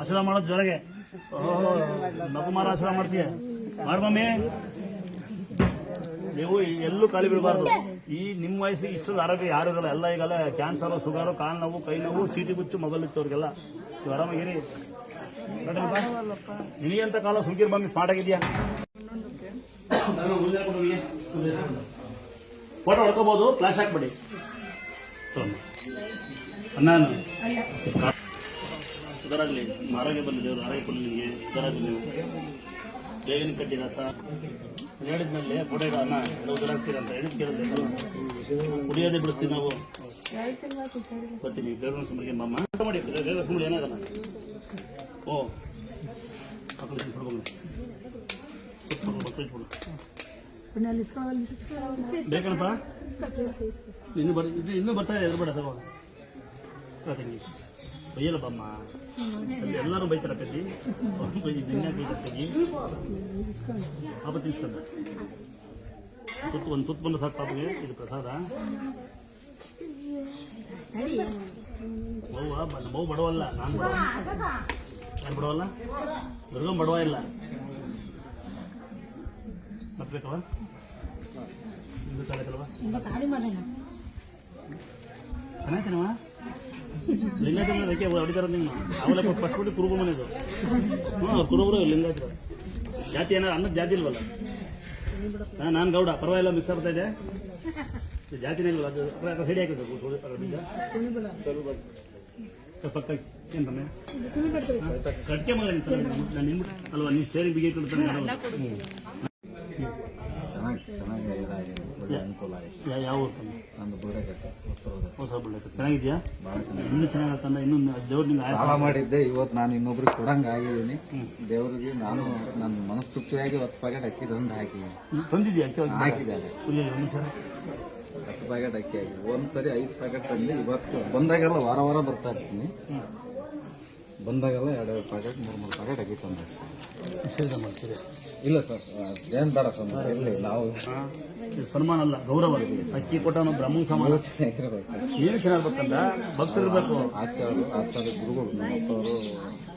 ಆಶೀರ್ವಾದ ಮಾಡೋದು ಜೊತೆಗೆ ನಗುಮಾರ ಆಶೀರ್ವಾದ ಮಾಡ್ತೀಯ ಮಾಡ್ಬಮ್ಮಿ. ನೀವು ಎಲ್ಲೂ ಖಾಲಿ ಬಿಡಬಾರ್ದು. ಈ ನಿಮ್ಮ ವಯಸ್ಸಿಗೆ ಇಷ್ಟೊಂದು ಆರೋಗ್ಯ ಯಾರು ಇರಲ್ಲ. ಎಲ್ಲ ಈಗಲ್ಲ ಕ್ಯಾನ್ಸರು, ಶುಗರು, ಕಾಲು ನೋವು, ಕೈ ನೋವು, ಚೀಟಿ ಗುಚ್ಚು, ಮೊಬೈಲ್ ಇತ್ತವ್ರಿಗೆಲ್ಲ. ನೀವು ಆರಾಮಾಗಿರಿ. ನಿನಗೆಂತ ಕಾಲ ಸುಂಕೀರ್ ಬಮ್ಮಿ ಸ್ಮಾರ್ಟ್ ಆಗಿದ್ಯಾ? ಫೋಟೋ ಹೊಡ್ಕೋಬಹುದು, ಫ್ಲಾಶ್ ಹಾಕ್ಬಿಡಿ. ನಾನು ಸುಧಾರಾಗಲಿ, ಆರೋಗ್ಯ ಬರಲಿ, ದೇವರು ಆರೋಗ್ಯ ಕೊಡಲಿ ನಿಮಗೆ. ಸುಧಾರಾಗಲಿ. ನೀವು ಬೇಗನೆ ಕಟ್ಟಿದ ಸರ್ ಹೇಳಿದ್ಮೇಲೆ ಫೋಟೋ ಅನ್ನ ಉದಾರಾಗ್ತೀರ ಅಂತ ಹೇಳಿದ್ ಕೇಳಿದ್ರೆ ಕುಡಿಯೋದೇ ಬಿಡ್ತೀವಿ ನಾವು. ಬರ್ತೀನಿ ದೇವ್ರ ಸುಮ್ಮನೆ ಮಮ್ಮ ಮಾಡಿ ದೇವ್ರ ಸುಮ್ಮನೆ ಏನಾಗಲ್ಲ. ಓ ಬೇಕಣಪ್ಪ. ಇನ್ನೂ ಬರ್ತಾ ಇದೆ. ಎದುರುಬೇಡ ತಗೋ ತಂಗಿ ಬೈಯಲ್ಲ ಬಮ್ಮ. ಎಲ್ಲರೂ ಬೈತಾರ ಕಟ್ಟಿ ದಿನ ಬೈತಾಗಿ ಪಾಪ ತಿನ್ಸ್ಕೊಂಡ ತುತ್ತು ಒಂದು ತುತ್ತು ಬಂದು ಸಾಕು ಪಾಪಗೆ. ಇದು ಪ್ರಸಾದ. ಮಗು ಬಡವಲ್ಲ, ನಾನು ಯಾರು ಬಡವಲ್ಲ, ದುರ್ಗಮ್ ಬಡವ ಇಲ್ಲ. ಮತ್ಬೇಕವ ನಿಮ್ದು ತಾಳಕಲ್ವ ಚೆನ್ನಾಯ್ತೇನವ. ಲಿಂಗಾಯತ ಹೊಡಿತಾರ ನೀವು. ಅವೆಲ್ಲ ಪಟ್ಬಿಟ್ಟು ಕುರುಬು ಮನೆದು. ಕುರುಬರು ಲಿಂಗಾಯತರು ಜಾತಿ ಏನಾದ್ರು ಅನ್ನದ ಜಾತಿ ಇಲ್ವಲ್ಲ. ನಾನು ಗೌಡ, ಪರವಾಗಿಲ್ಲ, ಮಿಕ್ಸ್ ಆಗ್ತಾ ಇದೆ. ಜಾತಿನೇ ಇಲ್ವಲ್ಲ, ಅದು ಸೈಡಿ ಹಾಕಿದ್ದು ಪಕ್ಕ ಏನು ಬನ್ನಿ ಕಟ್ಕೆ ಮಗ ನಾನು ನಿನ್ಬಿಟ್ಟು ಅಲ್ವಾ. ನೀವು ಸೇರಿ ಬಿಗಿ ಕೊಡ್ತಾನೆ. ಯಾವ ಊರು ಹೊಸ ಬಳ್ಳಾರಿ ಚೆನ್ನಾಗಿದ್ಯಾ? ಇನ್ನೂ ಚೆನ್ನಾಗತ್ತಂದ. ಇನ್ನೊಂದು ದೇವ್ರ ನಿಮ್ಗೆ ಸಾಲ ಮಾಡಿದ್ದೆ. ಇವತ್ತು ನಾನು ಇನ್ನೊಬ್ರಿಗೆ ಕೊಡಂಗೆ ಆಗಿದ್ದೀನಿ. ದೇವ್ರಿಗೆ ನಾನು ನನ್ನ ಮನಸ್ತೃಪ್ತಿಯಾಗಿ 10 ಪ್ಯಾಕೆಟ್ ಅಕ್ಕಿ ತಂದು ಹಾಕಿದ್ದೀನಿ. ತಂದಿದ್ಯಾ? ಹಾಕಿದ್ದಾರೆ 10 ಪ್ಯಾಕೆಟ್ ಅಕ್ಕಿ ಹಾಕಿ ಒಂದ್ಸರಿ 5 ಪ್ಯಾಕೆಟ್ ತಂದು ಇವತ್ತು ಬಂದಾಗೆಲ್ಲ ವಾರ ವಾರ ಬರ್ತಾ ಇರ್ತೀನಿ. ಬಂದಾಗೆಲ್ಲ 2 ಪ್ಯಾಕೆಟ್ 3 ಪ್ಯಾಕೆಟ್ ಅಕ್ಕಿ ತಂದು ನಿಷೇಧ ಮಾಡ್ತೀರಿ? ಇಲ್ಲ ಸರ್, ಏನ್ ಬೇಡ ಸರ್. ಇರಲಿ, ನಾವು ಸನ್ಮಾನ ಅಲ್ಲ, ಗೌರವ. ಅಕ್ಕಿ ಕೊಟ್ಟ ನಾವು ಬ್ರಹ್ಮ ಸಮಾನ ಏನು ಚೆನ್ನಾಗಿರ್ಬೇಕಂದ ಭಕ್ತರಿರ್ಬೇಕು. ಆಚಾರ್ಯ ಗುರುಗಳು ನಮ್ಮಪ್ಪವರು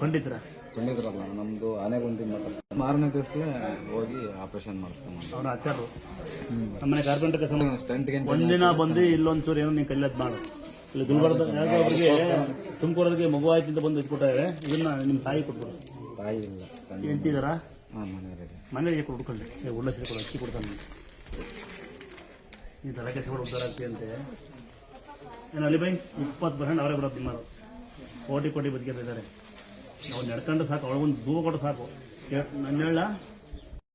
ಪಂಡಿತರಲ್ಲ. ನಮ್ದು ಆನೆಗೊಂದಿ ಮಠ. 6ನೇ ದಿವಸಲೇ ಹೋಗಿ ಆಪರೇಷನ್ ಮಾಡ್ತಾನೆ ಅವ್ರ ಆಚಾರ್ಯರು. ನಮ್ಮನೆ ಕಾರ್ಪೆಂಟರ್ ಸ್ಟಂಟ್ಗೆ ಒಂದಿನ ಬಂದು ಇಲ್ಲೊಂಚೂರು ಏನೋ ನೀವು ಕಲ್ಲದ್ ಮಾಡು. ಇಲ್ಲಿ ಗುಲ್ಬರ್ಗ ಅವ್ರಿಗೆ ತುಮಕೂರಿಗೆ ಮಗು ಆಯ್ತು ಅಂತ ಬಂದು ಇಟ್ಕೊಟ್ಟಾರೆ. ಇದನ್ನ ನಿಮ್ಮ ತಾಯಿ ಕೊಟ್ಬಿಡು. ತಾಯಿ ಇಲ್ಲ, ಎಂತಿದಾರ ಮನೆಗೆ ಕೊಡ್ಕೊಳ್ಳಿ. ಉಳ್ಳ ಸೀರೆ ಕೊಡು, ಅಕ್ಕಿ ಕೊಡ್ತಾನೆ. ಈ ಥರ ಕೆಲಸಗಳು ಉದ್ದಾರ ಆಗ್ತೀವಿ ಅಂತೆ. ಏನು ಅಲ್ಲಿ ಬೈ 20% ಅವರೇ ಬಿಡೋದು. ನಿಮ್ಮರು ಕೋಟಿ ಬದುಕಿದ್ದಾರೆ. ನಾವು ನಡ್ಕೊಂಡು ಸಾಕು, ಅವಳಗೊಂದು ದೂರ ಕೊಟ್ಟು ಸಾಕು. ನನ್ನ ಹೇಳ